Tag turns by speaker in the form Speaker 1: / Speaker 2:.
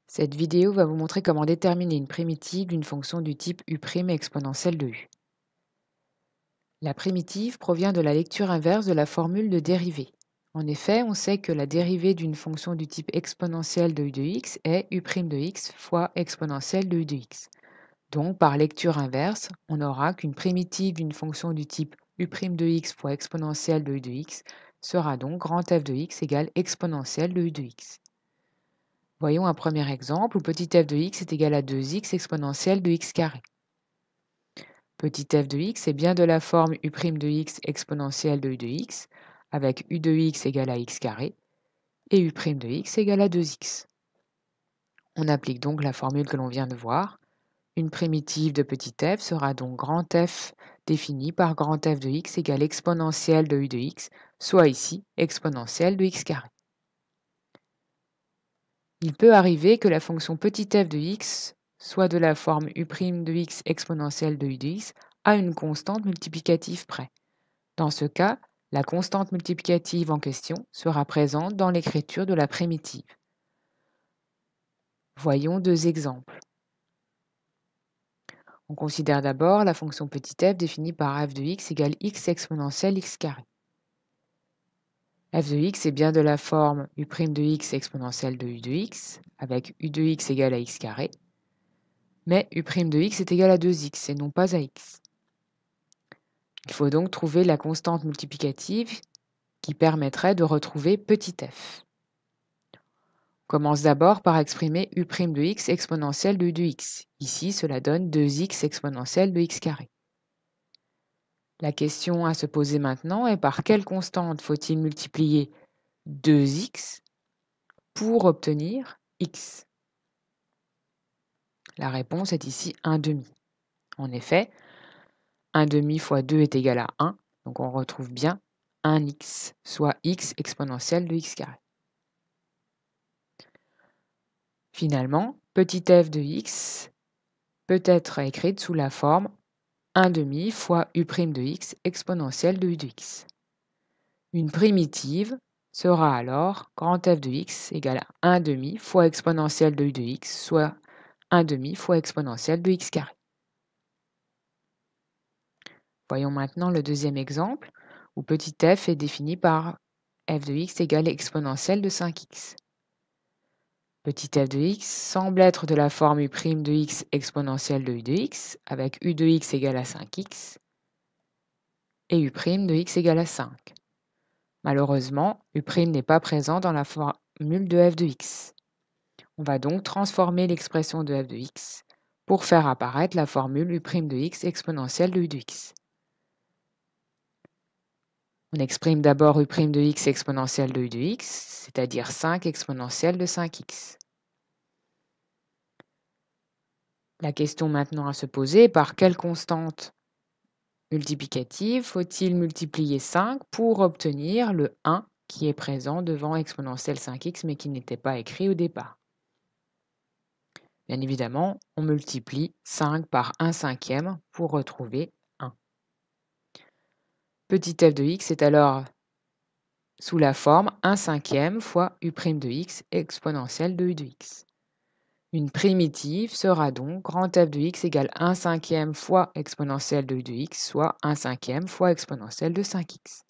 Speaker 1: Cette vidéo va vous montrer comment déterminer une primitive d'une fonction du type u' exponentielle de u. La primitive provient de la lecture inverse de la formule de dérivée. En effet, on sait que la dérivée d'une fonction du type exponentielle de u de x est u' de x fois exponentielle de u de x. Donc, par lecture inverse, on n'aura qu'une primitive d'une fonction du type u' de x fois exponentielle de u de x sera donc grand f de x égale exponentielle de u de x. Voyons un premier exemple où petit f de x est égal à 2x exponentielle de x carré. Petit f de x est bien de la forme u' de x exponentielle de u de x, avec u de x égale à x carré, et u' de x égale à 2x. On applique donc la formule que l'on vient de voir. Une primitive de petit f sera donc grand f définie par grand f de x égale exponentielle de u de x, soit ici exponentielle de x carré. Il peut arriver que la fonction petit f de x soit de la forme u' de x exponentielle de u de x à une constante multiplicative près. Dans ce cas, la constante multiplicative en question sera présente dans l'écriture de la primitive. Voyons deux exemples. On considère d'abord la fonction petit f définie par f de x égale x exponentielle x carré. F de x est bien de la forme u' de x exponentielle de u de x, avec u de x égale à x carré, mais u' de x est égal à 2x et non pas à x. Il faut donc trouver la constante multiplicative qui permettrait de retrouver petit f. On commence d'abord par exprimer u' de x exponentielle de u de x. Ici, cela donne 2x exponentielle de x carré. La question à se poser maintenant est par quelle constante faut-il multiplier 2x pour obtenir x? La réponse est ici 1/2. En effet, 1/2 fois 2 est égal à 1, donc on retrouve bien 1x, soit x exponentielle de x carré. Finalement, petit f de x peut être écrite sous la forme 1/2 fois u' de x exponentielle de u de x. Une primitive sera alors grand f de x égale à 1/2 fois exponentielle de u de x, soit 1/2 fois exponentielle de x carré. Voyons maintenant le deuxième exemple, où petit f est défini par f de x égale exponentielle de 5x. Petit f de x semble être de la forme u' de x exponentielle de u de x, avec u de x égale à 5x, et u' de x égale à 5. Malheureusement, u' n'est pas présent dans la formule de f de x. On va donc transformer l'expression de f de x pour faire apparaître la formule u' de x exponentielle de u de x. On exprime d'abord u' de x exponentielle de u de x, c'est-à-dire 5 exponentielle de 5x. La question maintenant à se poser est par quelle constante multiplicative faut-il multiplier 5 pour obtenir le 1 qui est présent devant exponentielle 5x mais qui n'était pas écrit au départ? Bien évidemment, on multiplie 5 par 1/5 pour retrouver 1. Petit f de x est alors sous la forme 1/5 fois u' de x exponentielle de u de x. Une primitive sera donc grand f de x égale 1/5 fois exponentielle de u de x, soit 1/5 fois exponentielle de 5x.